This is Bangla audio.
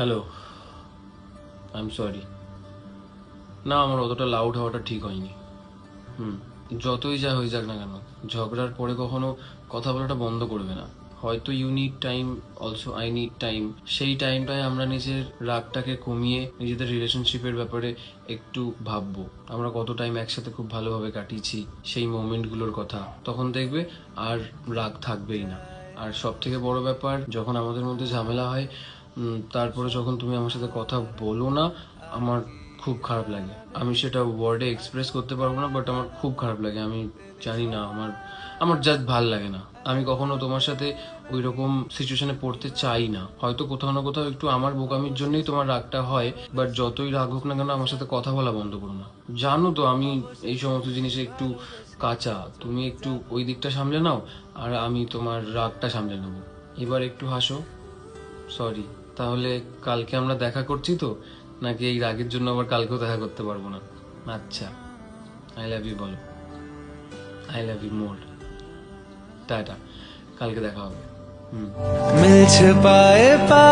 Hello, I am sorry. না, আমার অতটা লাউড হওয়াটা ঠিক হয়নি। যতই যা হয়ে যাক না কেন, ঝগড়ার পরে কখনো কথা বলাটা বন্ধ করবে না। হয়তো you need time, also I need time. সেই টাইমটায় আমরা নিজের রাগটাকে কমিয়ে নিজেদের রিলেশনশিপের ব্যাপারে একটু ভাববো। আমরা কত টাইম একসাথে খুব ভালোভাবে কাটিয়েছি, সেই মোমেন্টগুলোর কথা। তখন দেখবে আর রাগ থাকবেই না। আর সব থেকে বড় ব্যাপার, যখন আমাদের মধ্যে ঝামেলা হয়, তারপরে যখন তুমি আমার সাথে কথা বলো না, আমার খুব খারাপ লাগে। আমি সেটা ওয়ার্ডে এক্সপ্রেস করতে পারবো না, বাট আমার খুব খারাপ লাগে। আমি জানি না, আমার আমার জাস্ট ভাল লাগে না। আমি কখনো তোমার সাথে ওই রকম সিচুয়েশনে পড়তে চাই না। হয়তো কোথাও না কোথাও একটু আমার বোকামির জন্যই তোমার রাগটা হয়, বাট যতই রাগ হোক না কেন, আমার সাথে কথা বলা বন্ধ করো না। জানো তো আমি এই সমস্ত জিনিসে একটু কাঁচা। তুমি একটু ওই দিকটা সামলে নাও, আর আমি তোমার রাগটা সামলে নেবো। এবার একটু হাসো। সরি। তাহলে কালকে আমরা দেখা করছি তো, নাকি এই রাগের জন্য আবার কালকেও দেখা করতে পারবো না? আচ্ছা, আই লাভ ইউ বলো। I love you more. Tata, কালকে দেখা হবে। मिल छुपाए पा